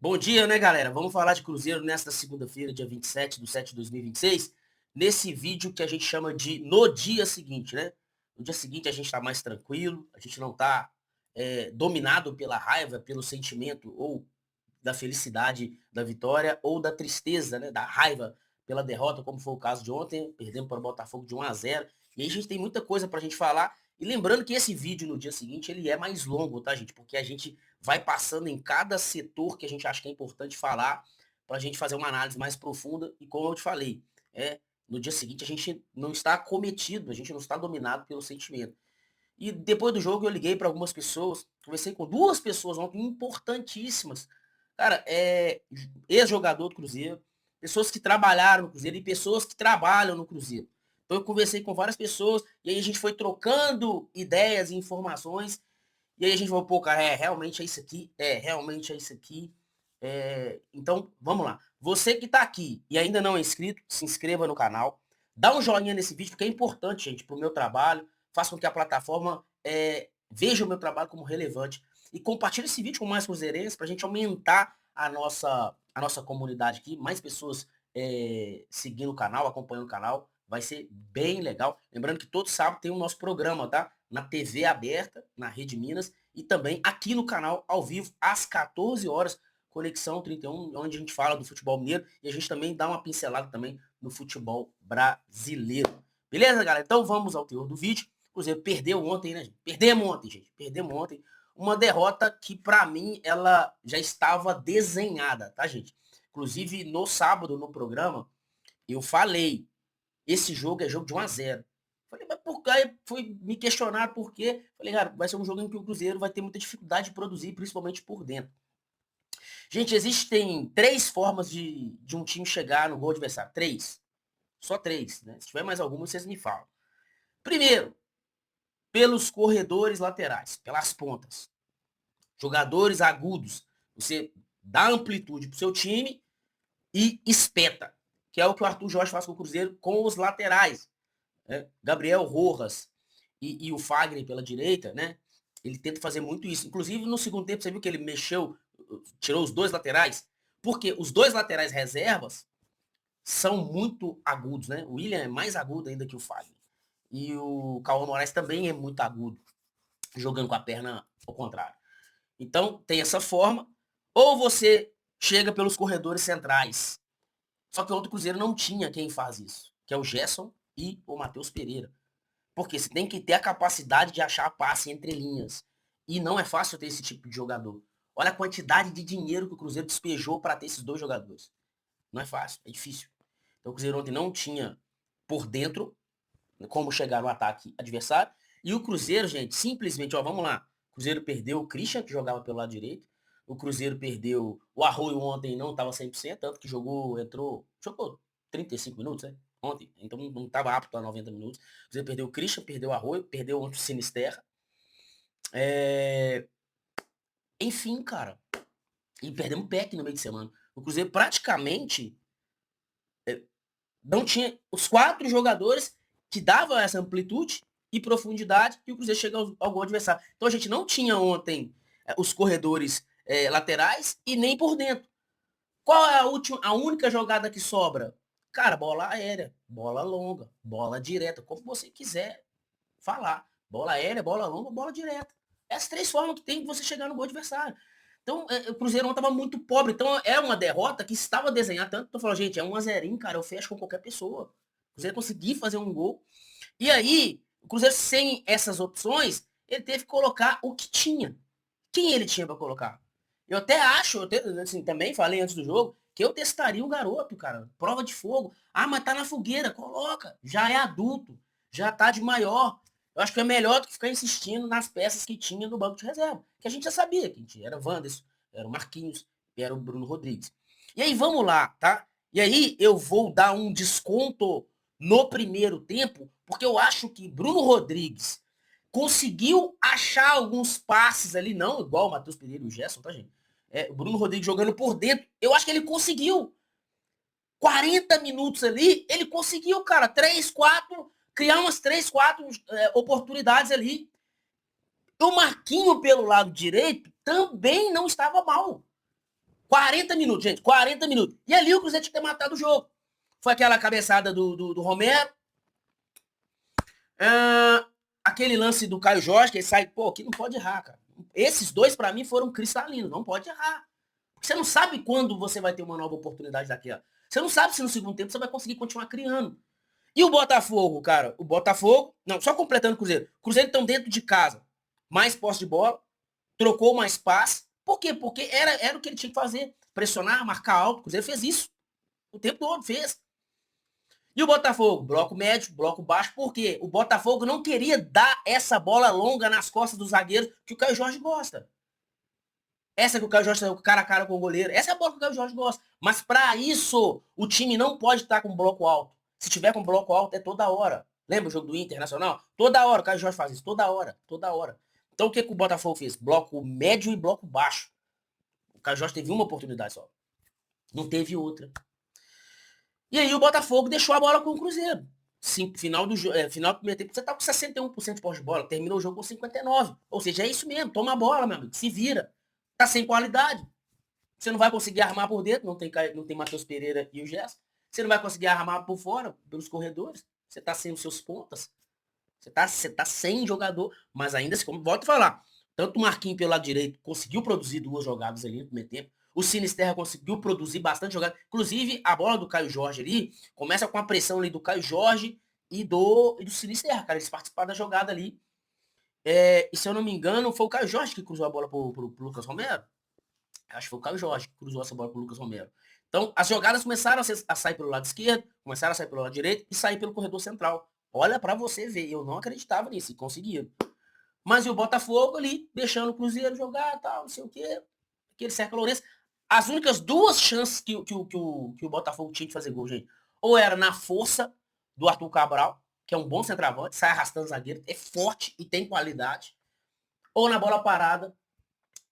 Bom dia, né, galera? Vamos falar de Cruzeiro nesta segunda-feira, dia 27/7/2026, nesse vídeo que a gente chama de no dia seguinte, né? No dia seguinte a gente tá mais tranquilo, a gente não tá dominado pela raiva, pelo sentimento ou da felicidade da vitória ou da tristeza, né, da raiva pela derrota, como foi o caso de ontem, perdemos para o Botafogo de 1-0. E aí a gente tem muita coisa para a gente falar. E lembrando que esse vídeo no dia seguinte ele é mais longo, tá, gente? Porque a gente vai passando em cada setor que a gente acha que é importante falar, para a gente fazer uma análise mais profunda. E como eu te falei, no dia seguinte a gente não está acometido, a gente não está dominado pelo sentimento. E depois do jogo eu liguei para algumas pessoas, conversei com 2 pessoas ontem importantíssimas. Cara, ex-jogador do Cruzeiro, pessoas que trabalharam no Cruzeiro e pessoas que trabalham no Cruzeiro. Então eu conversei com várias pessoas e aí a gente foi trocando ideias e informações, e aí a gente falou: "Pô, cara, realmente é isso aqui, realmente é isso aqui". Então vamos lá. Você que está aqui e ainda não é inscrito, se inscreva no canal, dá um joinha nesse vídeo, porque é importante, gente, para o meu trabalho, faça com que a plataforma, veja o meu trabalho como relevante. E compartilhe esse vídeo com mais cruzeirenses para a gente aumentar a nossa comunidade aqui, mais pessoas, seguindo o canal, acompanhando o canal, vai ser bem legal. Lembrando que todo sábado tem o nosso programa, tá? Na TV aberta, na Rede Minas, e também aqui no canal, ao vivo, às 14 horas, Conexão 31, onde a gente fala do futebol mineiro e a gente também dá uma pincelada também no futebol brasileiro. Beleza, galera? Então vamos ao teor do vídeo. O Cruzeiro perdeu ontem, né, gente? Perdemos ontem, gente. Perdemos ontem. Uma derrota que, para mim, ela já estava desenhada, tá, gente? Inclusive, no sábado, no programa, eu falei, esse jogo é jogo de 1-0. Falei, mas por quê? Aí fui me questionar por quê. Falei, cara, vai ser um jogo em que o Cruzeiro vai ter muita dificuldade de produzir, principalmente por dentro. Gente, existem 3 formas de um time chegar no gol adversário. 3. Só 3, né? Se tiver mais alguma, vocês me falam. Primeiro, pelos corredores laterais, pelas pontas. Jogadores agudos. Você dá amplitude pro seu time e espeta, que é o que o Arthur Jorge faz com o Cruzeiro com os laterais, né? Gabriel Rojas e o Fagner pela direita, né? Ele tenta fazer muito isso. Inclusive, no segundo tempo, você viu que ele mexeu, tirou os 2 laterais? Porque os 2 laterais reservas são muito agudos, né? O William é mais agudo ainda que o Fagner. E o Cauã Moraes também é muito agudo, jogando com a perna ao contrário. Então, tem essa forma. Ou você chega pelos corredores centrais. Só que o outro Cruzeiro não tinha quem faz isso, que é o Gerson e o Matheus Pereira. Porque você tem que ter a capacidade de achar passe entre linhas. E não é fácil ter esse tipo de jogador. Olha a quantidade de dinheiro que o Cruzeiro despejou para ter esses 2 jogadores. Não é fácil, é difícil. Então o Cruzeiro ontem não tinha por dentro como chegar no ataque adversário. E o Cruzeiro, gente, simplesmente, ó, vamos lá. O Cruzeiro perdeu o Christian, que jogava pelo lado direito. O Cruzeiro perdeu o Arroio ontem, não estava 100%, tanto que jogou 35 minutos, né? Ontem, então não estava apto a 90 minutos. O Cruzeiro perdeu o Christian, perdeu o Arroio, perdeu ontem o Sinisterra. É... Enfim, cara. E perdemos o Peck no meio de semana. O Cruzeiro praticamente não tinha os 4 jogadores que davam essa amplitude e profundidade que o Cruzeiro chega ao gol adversário. Então a gente não tinha ontem os corredores laterais e nem por dentro. Qual é a única jogada que sobra? Cara, bola aérea, bola longa, bola direta, como você quiser falar. Bola aérea, bola longa, bola direta. Essas 3 formas que tem de você chegar no gol adversário. Então, o Cruzeiro não estava muito pobre. Então, é uma derrota que estava desenhada. Tanto que eu falo, gente, é 1-0, cara, eu fecho com qualquer pessoa. O Cruzeiro conseguir fazer um gol. E aí, o Cruzeiro sem essas opções, ele teve que colocar o que tinha. Quem ele tinha para colocar? Eu até acho, assim, também falei antes do jogo, que eu testaria o garoto, cara. Prova de fogo. Ah, mas tá na fogueira. Coloca. Já é adulto. Já tá de maior. Eu acho que é melhor do que ficar insistindo nas peças que tinha no banco de reserva. Que a gente já sabia que era o Wanderson, era o Marquinhos, era o Bruno Rodrigues. E aí, vamos lá, tá? E aí, eu vou dar um desconto no primeiro tempo, porque eu acho que Bruno Rodrigues conseguiu achar alguns passes ali, não igual o Matheus Pereira e o Gerson, tá, gente? O Bruno Rodrigues jogando por dentro. Eu acho que ele conseguiu. 40 minutos ali, ele conseguiu, cara, 3, 4, criar umas 3, 4 oportunidades ali. O Marquinho pelo lado direito também não estava mal. 40 minutos, gente, 40 minutos. E ali o Cruzeiro tinha que ter matado o jogo. Foi aquela cabeçada do Romero. Aquele lance do Caio Jorge, que ele sai, pô, que não pode errar, cara. Esses dois, para mim, foram cristalinos, não pode errar. Você não sabe quando você vai ter uma nova oportunidade daquela. Você não sabe se no segundo tempo você vai conseguir continuar criando. E o Botafogo, cara? O Botafogo, não, só completando o Cruzeiro. O Cruzeiro estão dentro de casa. Mais posse de bola, trocou mais passe. Por quê? Porque era o que ele tinha que fazer. Pressionar, marcar alto. O Cruzeiro fez isso. O tempo todo fez. E o Botafogo? Bloco médio, bloco baixo. Por quê? O Botafogo não queria dar essa bola longa nas costas dos zagueiros que o Caio Jorge gosta. Essa que o Caio Jorge saiu cara a cara com o goleiro. Essa é a bola que o Caio Jorge gosta. Mas para isso, o time não pode estar com bloco alto. Se tiver com bloco alto, é toda hora. Lembra o jogo do Internacional? Toda hora o Caio Jorge faz isso. Toda hora. Toda hora. Então o que o Botafogo fez? Bloco médio e bloco baixo. O Caio Jorge teve uma oportunidade só. Não teve outra. E aí o Botafogo deixou a bola com o Cruzeiro. Sim, final do primeiro tempo, você tá com 61% de posse de bola. Terminou o jogo com 59%. Ou seja, é isso mesmo. Toma a bola, meu amigo. Se vira. Tá sem qualidade. Você não vai conseguir armar por dentro, não tem Matheus Pereira e o Gerson. Você não vai conseguir armar por fora, pelos corredores. Você tá sem os seus pontas. Você tá sem jogador. Mas ainda assim, como volto a falar, tanto o Marquinhos pelo lado direito conseguiu produzir 2 jogadas ali no primeiro tempo. O Sinisterra conseguiu produzir bastante jogada. Inclusive, a bola do Caio Jorge ali começa com a pressão ali do Caio Jorge e do Sinisterra, cara. Eles participaram da jogada ali. E se eu não me engano, foi o Caio Jorge que cruzou a bola pro Lucas Romero. Acho que foi o Caio Jorge que cruzou essa bola pro Lucas Romero. Então, as jogadas começaram a sair pelo lado esquerdo, começaram a sair pelo lado direito e sair pelo corredor central. Olha para você ver, eu não acreditava nisso, e conseguiram. Mas e o Botafogo ali, deixando o Cruzeiro jogar, tal, não sei o quê, aquele cerca Lourenço. As únicas 2 chances que o Botafogo tinha de fazer gol, gente, ou era na força do Arthur Cabral, que é um bom centroavante, sai arrastando o zagueiro, é forte e tem qualidade, ou na bola parada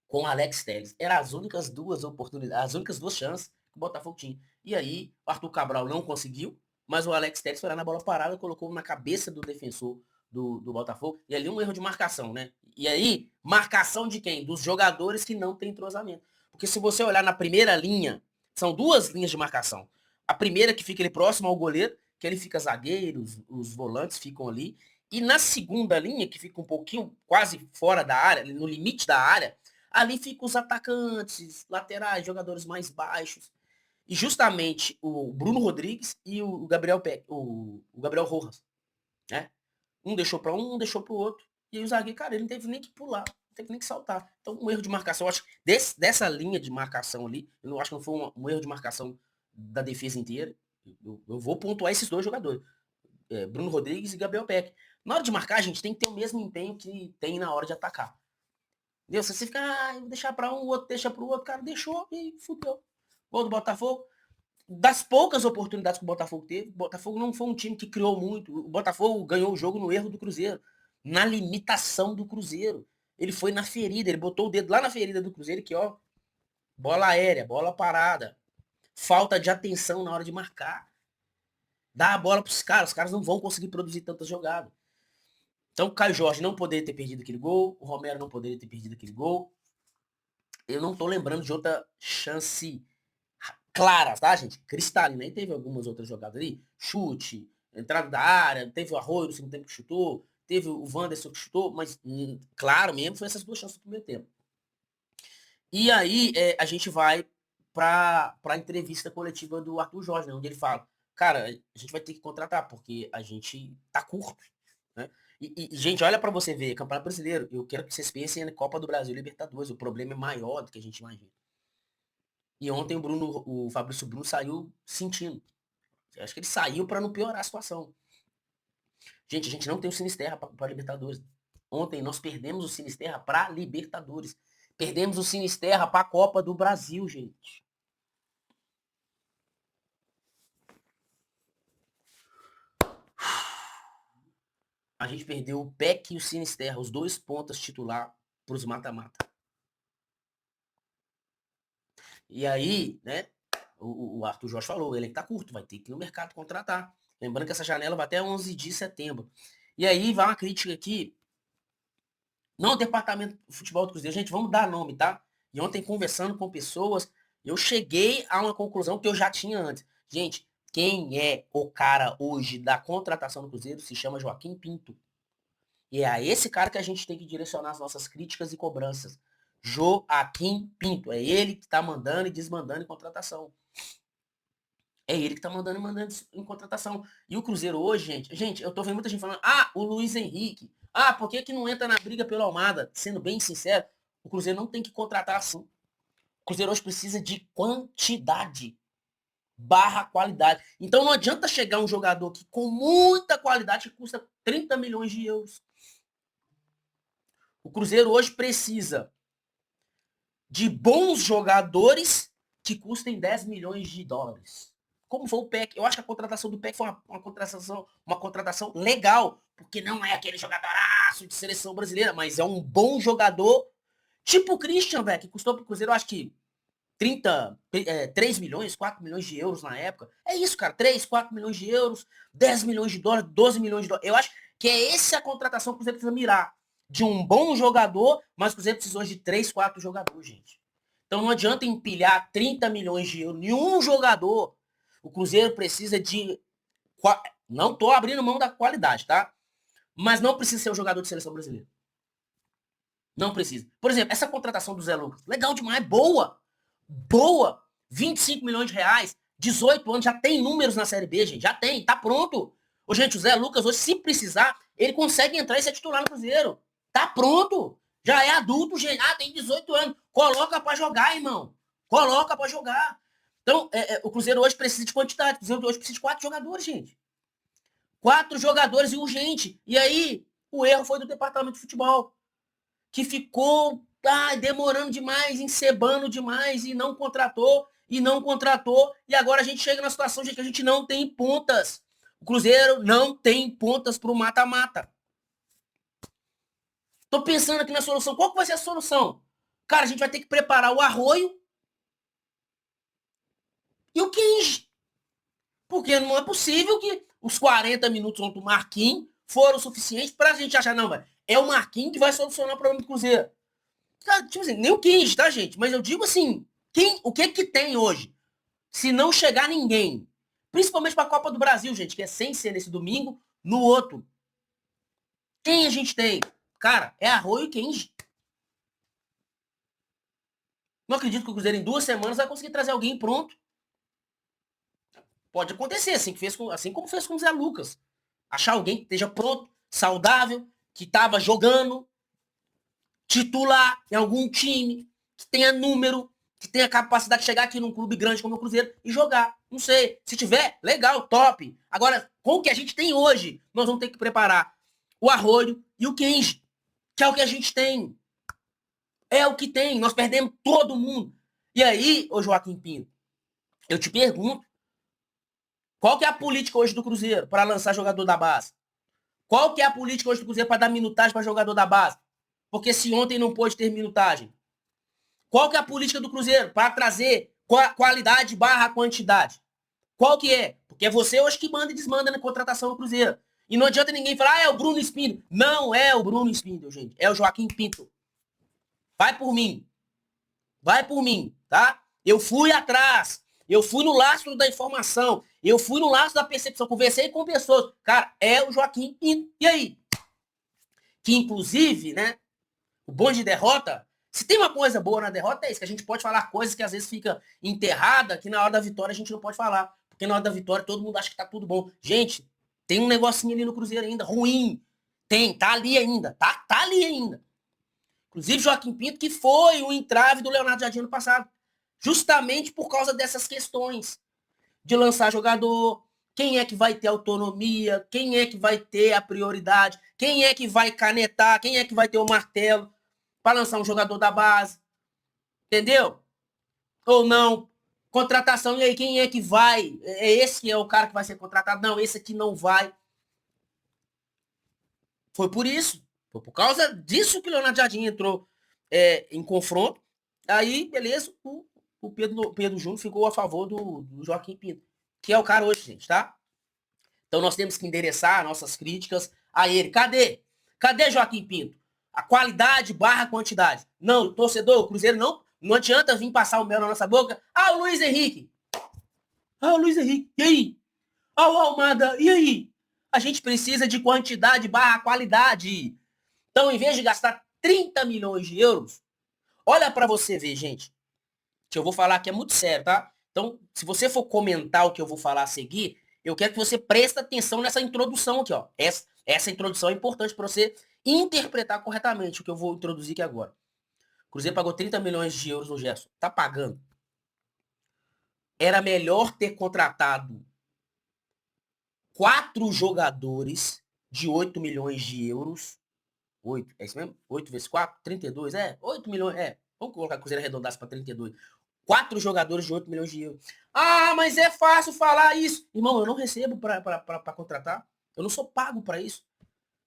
com o Alex Telles. Eram as únicas 2 oportunidades, as únicas 2 chances que o Botafogo tinha. E aí, o Arthur Cabral não conseguiu, mas o Alex Telles foi lá na bola parada, colocou na cabeça do defensor do Botafogo. E ali um erro de marcação, né? E aí, marcação de quem? Dos jogadores que não tem entrosamento. Porque se você olhar na primeira linha, são 2 linhas de marcação. A primeira que fica ali próximo ao goleiro, que ele fica zagueiro, os volantes ficam ali. E na segunda linha, que fica um pouquinho quase fora da área, no limite da área, ali ficam os atacantes, laterais, jogadores mais baixos. E justamente o Bruno Rodrigues e o Gabriel o Gabriel Rojas, né? Um deixou para um deixou para o outro. E aí o zagueiro, cara, ele não teve nem que pular, não teve nem que saltar. Então, um erro de marcação, eu acho que dessa linha de marcação ali, eu não acho que não foi um erro de marcação da defesa inteira. Eu vou pontuar esses 2 jogadores, Bruno Rodrigues e Gabriel Peck. Na hora de marcar, a gente tem que ter o mesmo empenho que tem na hora de atacar. Entendeu? Se você fica, vou deixar para um, o outro deixa para o outro, cara, deixou e fudeu. Gol do Botafogo. Das poucas oportunidades que o Botafogo teve, o Botafogo não foi um time que criou muito. O Botafogo ganhou o jogo no erro do Cruzeiro, na limitação do Cruzeiro. Ele foi na ferida, ele botou o dedo lá na ferida do Cruzeiro, que ó, bola aérea, bola parada, falta de atenção na hora de marcar. Dá a bola para os caras não vão conseguir produzir tantas jogadas. Então o Caio Jorge não poderia ter perdido aquele gol, o Romero não poderia ter perdido aquele gol. Eu não tô lembrando de outra chance clara, tá, gente? Cristalina. Aí teve algumas outras jogadas ali. Chute, entrada da área, teve o Arroio no segundo tempo que chutou, teve o Wanderson que chutou, mas claro mesmo foi essas 2 chances no primeiro tempo. E aí a gente vai para a entrevista coletiva do Arthur Jorge, né, onde ele fala, cara, a gente vai ter que contratar, porque a gente tá curto, né? Gente, olha para você ver, Campeonato Brasileiro, eu quero que vocês pensem na Copa do Brasil e Libertadores, o problema é maior do que a gente imagina. E ontem o Fabrício Bruno saiu sentindo. Eu acho que ele saiu para não piorar a situação. Gente, a gente não tem o Sinisterra para Libertadores. Ontem nós perdemos o Sinisterra para Libertadores. Perdemos o Sinisterra para a Copa do Brasil, gente. A gente perdeu o Peck e o Sinisterra, os 2 pontas titular para os mata-mata. E aí, né, o Arthur Jorge falou, ele que tá curto, vai ter que ir no mercado contratar. Lembrando que essa janela vai até 11 de setembro. E aí vai uma crítica aqui, não o departamento de futebol do Cruzeiro, gente, vamos dar nome, tá? E ontem conversando com pessoas, Eu cheguei a uma conclusão que eu já tinha antes. Gente, quem é o cara hoje da contratação do Cruzeiro se chama Joaquim Pinto. E é a esse cara que a gente tem que direcionar as nossas críticas e cobranças. Joaquim Pinto. É ele que está mandando e desmandando em contratação. É ele que tá mandando e mandando em contratação. E o Cruzeiro hoje, gente, eu tô vendo muita gente falando, o Luiz Henrique. Por que não entra na briga pelo Almada? Sendo bem sincero, o Cruzeiro não tem que contratar assim. O Cruzeiro hoje precisa de quantidade barra qualidade. Então não adianta chegar um jogador que com muita qualidade que custa 30 milhões de euros. O Cruzeiro hoje precisa de bons jogadores que custem 10 milhões de dólares. Como foi o PEC? Eu acho que a contratação do PEC foi uma contratação legal, porque não é aquele jogadoraço de seleção brasileira, mas é um bom jogador, tipo o Christian, velho, que custou pro Cruzeiro, eu acho que 3 milhões, 4 milhões de euros na época. É isso, cara, 3, 4 milhões de euros, 10 milhões de dólares, 12 milhões de dólares. Eu acho que é essa a contratação que o Cruzeiro precisa mirar. De um bom jogador, mas o Cruzeiro precisa hoje de 3, 4 jogadores, gente. Então não adianta empilhar 30 milhões de euros em um jogador. O Cruzeiro precisa de... Não tô abrindo mão da qualidade, tá? Mas não precisa ser um jogador de seleção brasileira. Não precisa. Por exemplo, essa contratação do Zé Lucas. Legal demais, boa. Boa. 25 milhões de reais. 18 anos, já tem números na Série B, gente. Já tem, tá pronto. Ô, gente, o Zé Lucas hoje, se precisar, ele consegue entrar e ser titular no Cruzeiro. Tá pronto. Já é adulto, gente. Tem 18 anos. Coloca pra jogar, irmão. Coloca pra jogar. Então, o Cruzeiro hoje precisa de quantidade. O Cruzeiro hoje precisa de 4 jogadores, gente. 4 jogadores e urgente. E aí, o erro foi do departamento de futebol. Que ficou demorando demais, encebando demais e não contratou. E agora a gente chega na situação de que a gente não tem pontas. O Cruzeiro não tem pontas pro mata-mata. Tô pensando aqui na solução. Qual que vai ser a solução? Cara, a gente vai ter que preparar o Arroio e o 15. Porque não é possível que os 40 minutos contra o Marquinhos foram suficientes pra gente achar, não, velho. É o Marquinhos que vai solucionar o problema do Cruzeiro. Cara, tipo assim, nem o 15, tá, gente? Mas eu digo assim, o que tem hoje? Se não chegar ninguém. Principalmente pra Copa do Brasil, gente, que é sem ser nesse domingo, no outro. Quem a gente tem? Cara, é Arroio e Kenji. Não acredito que o Cruzeiro em 2 semanas vai conseguir trazer alguém pronto. Pode acontecer, assim como fez com o Zé Lucas. Achar alguém que esteja pronto, saudável, que estava jogando, titular em algum time, que tenha número, que tenha capacidade de chegar aqui num clube grande como o Cruzeiro e jogar. Não sei. Se tiver, legal, top. Agora, com o que a gente tem hoje, nós vamos ter que preparar o Arroio e o Kenji, que é o que a gente tem. É o que tem. Nós perdemos todo mundo. E aí, ô Joaquim Pinto, eu te pergunto, qual que é a política hoje do Cruzeiro para lançar jogador da base? Qual que é a política hoje do Cruzeiro para dar minutagem para jogador da base? Porque se ontem não pôde ter minutagem. Qual que é a política do Cruzeiro para trazer qualidade barra quantidade? Qual que é? Porque é você hoje que manda e desmanda na contratação do Cruzeiro. E não adianta ninguém falar, é o Bruno Spindle. Não é o Bruno Spindle, gente. É o Joaquim Pinto. Vai por mim. Vai por mim, tá? Eu fui atrás. Eu fui no lastro da informação. Eu fui no lastro da percepção. Conversei com pessoas. Cara, é o Joaquim Pinto. E aí? Que inclusive, né? O bom de derrota, se tem uma coisa boa na derrota, é isso, que a gente pode falar coisas que às vezes fica enterrada, que na hora da vitória a gente não pode falar. Porque na hora da vitória todo mundo acha que tá tudo bom. Gente, tem um negocinho ali no Cruzeiro ainda, ruim. Tá ali ainda, tá ali ainda. Inclusive Joaquim Pinto, que foi o entrave do Leonardo Jardim no passado. Justamente por causa dessas questões. De lançar jogador, quem é que vai ter autonomia, quem é que vai ter a prioridade, quem é que vai canetar, quem é que vai ter o martelo para lançar um jogador da base. Entendeu? Ou não. Contratação, e aí quem é que vai? É esse que é o cara que vai ser contratado? Não, esse aqui não vai. Foi por isso. Foi por causa disso que o Leonardo Jardim entrou em confronto. Aí, beleza, o Pedro Júnior ficou a favor do Joaquim Pinto, que é o cara hoje, gente, tá? Então nós temos que endereçar nossas críticas a ele. Cadê? Cadê Joaquim Pinto? A qualidade barra quantidade. Não, torcedor, o Cruzeiro não adianta vir passar o mel na nossa boca. Ah, o Luiz Henrique. Ah, o Luiz Henrique. E aí? Ah, o Almada. E aí? A gente precisa de quantidade barra qualidade. Então, em vez de gastar 30 milhões de euros, olha para você ver, gente, que eu vou falar que é muito sério, tá? Então, se você for comentar o que eu vou falar a seguir, eu quero que você preste atenção nessa introdução aqui, ó. Essa introdução é importante para você interpretar corretamente o que eu vou introduzir aqui agora. O Cruzeiro pagou 30 milhões de euros no Gerson. Tá pagando. Era melhor ter contratado 4 jogadores de 8 milhões de euros. 8, é isso mesmo? 8 vezes 4, 32, 8 milhões, Vamos colocar que o Cruzeiro arredondasse para 32. 4 jogadores de 8 milhões de euros. Ah, mas é fácil falar isso. Irmão, eu não recebo para contratar. Eu não sou pago para isso.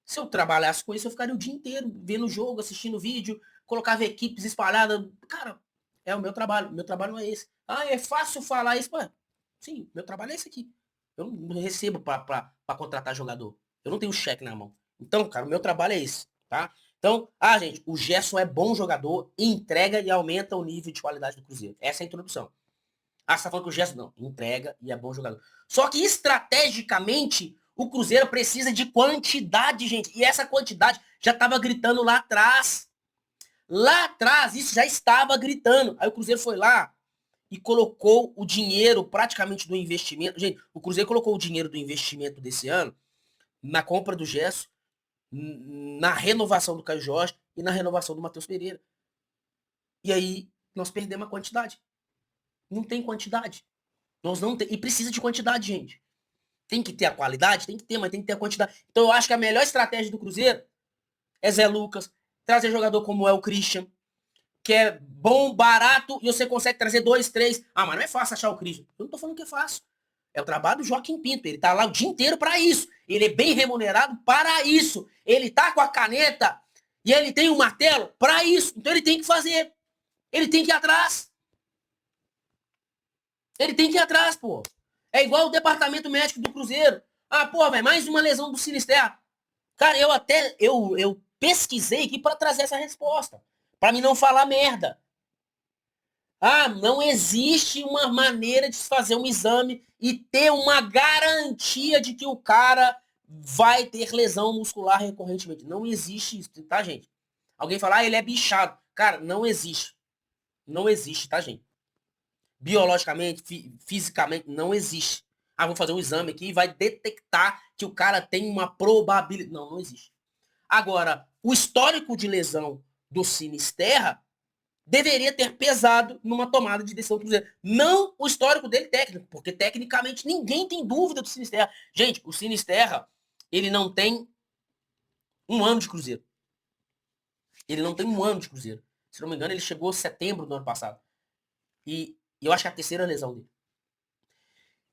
Se eu trabalhasse com isso, eu ficaria o dia inteiro vendo o jogo, assistindo vídeo, colocava equipes espalhadas. Cara, é o meu trabalho. Meu trabalho não é esse. Ah, é fácil falar isso. Ué, sim, meu trabalho é esse aqui. Eu não recebo para contratar jogador. Eu não tenho cheque na mão. Então, cara, o meu trabalho é esse, tá? Então, gente, o Gerson é bom jogador, entrega e aumenta o nível de qualidade do Cruzeiro. Essa é a introdução. Ah, você tá falando que o Gerson não, entrega e é bom jogador. Só que estrategicamente, o Cruzeiro precisa de quantidade, gente. E essa quantidade já estava gritando lá atrás. Lá atrás, isso já estava gritando. Aí o Cruzeiro foi lá e colocou o dinheiro praticamente do investimento. Gente, o Cruzeiro colocou o dinheiro do investimento desse ano na compra do Gerson, na renovação do Caio Jorge e na renovação do Matheus Pereira. E aí nós perdemos a quantidade. Não tem quantidade. Nós não tem, e precisa de quantidade, gente. Tem que ter a qualidade? Tem que ter, mas tem que ter a quantidade. Então eu acho que a melhor estratégia do Cruzeiro é Zé Lucas, trazer jogador como é o Christian, que é bom, barato, e você consegue trazer 2, 3. Ah, mas não é fácil achar o Christian. Eu não tô falando que é fácil. É o trabalho do Joaquim Pinto. Ele tá lá o dia inteiro para isso. Ele é bem remunerado para isso. Ele tá com a caneta e ele tem o martelo para isso. Então ele tem que fazer. Ele tem que ir atrás. Ele tem que ir atrás, pô. É igual o departamento médico do Cruzeiro. Ah, pô, velho, mais uma lesão do Sinisterra. Cara, eu pesquisei aqui para trazer essa resposta. Para mim não falar merda. Ah, não existe uma maneira de se fazer um exame e ter uma garantia de que o cara vai ter lesão muscular recorrentemente. Não existe isso, tá, gente? Alguém fala, ele é bichado. Cara, não existe. Não existe, tá, gente? Biologicamente, fisicamente, não existe. Ah, vou fazer um exame aqui e vai detectar que o cara tem uma probabilidade. Não, não existe. Agora, o histórico de lesão do Sinisterra deveria ter pesado numa tomada de decisão do Cruzeiro. Não o histórico dele técnico, porque tecnicamente ninguém tem dúvida do Sinisterra. Gente, o Sinisterra, ele não tem um ano de Cruzeiro. Ele não tem um ano de Cruzeiro. Se não me engano, ele chegou em setembro do ano passado. E eu acho que é a terceira lesão dele.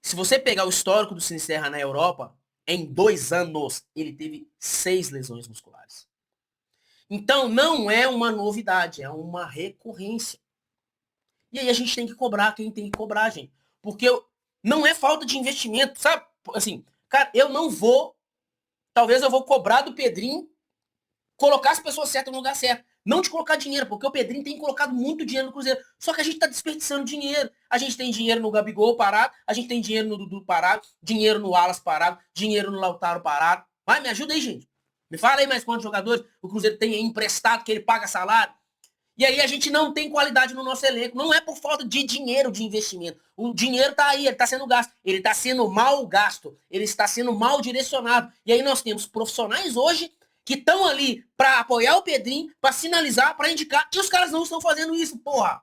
Se você pegar o histórico do Sinisterra na Europa, em 2 anos, ele teve 6 lesões musculares. Então, não é uma novidade, é uma recorrência. E aí a gente tem que cobrar quem tem que cobrar, gente. Porque não é falta de investimento, sabe? Assim, cara, eu não vou, talvez eu vou cobrar do Pedrinho colocar as pessoas certas no lugar certo. Não de colocar dinheiro, porque o Pedrinho tem colocado muito dinheiro no Cruzeiro. Só que a gente tá desperdiçando dinheiro. A gente tem dinheiro no Gabigol parado, a gente tem dinheiro no Dudu parado, dinheiro no Alas parado, dinheiro no Lautaro parado. Vai, me ajuda aí, gente. Me fala aí mais quantos jogadores o Cruzeiro tem emprestado, que ele paga salário. E aí a gente não tem qualidade no nosso elenco. Não é por falta de dinheiro de investimento. O dinheiro está aí, ele está sendo gasto. Ele está sendo mal gasto. Ele está sendo mal direcionado. E aí nós temos profissionais hoje que estão ali para apoiar o Pedrinho, para sinalizar, para indicar. E os caras não estão fazendo isso, porra.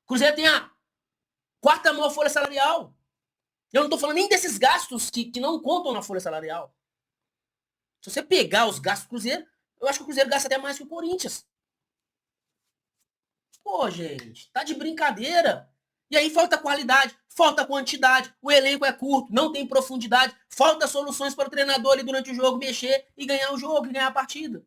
Cruzeiro tem a 4ª maior folha salarial. Eu não estou falando nem desses gastos que não contam na folha salarial. Se você pegar os gastos do Cruzeiro, eu acho que o Cruzeiro gasta até mais que o Corinthians. Pô, gente, tá de brincadeira. E aí falta qualidade, falta quantidade, o elenco é curto, não tem profundidade, falta soluções para o treinador ali durante o jogo mexer e ganhar o jogo, e ganhar a partida.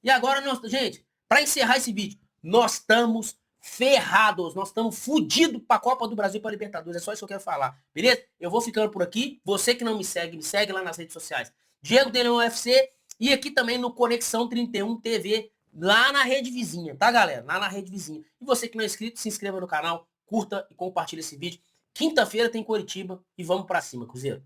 E agora, gente, para encerrar esse vídeo, nós estamos ferrados, nós estamos fodidos para a Copa do Brasil e para a Libertadores, é só isso que eu quero falar, beleza? Eu vou ficando por aqui, você que não me segue lá nas redes sociais. Diego de Leão UFC e aqui também no Conexão 31 TV lá na rede vizinha, tá, galera? Lá na rede vizinha. E você que não é inscrito, se inscreva no canal, curta e compartilhe esse vídeo. Quinta-feira tem Coritiba e vamos pra cima, Cruzeiro.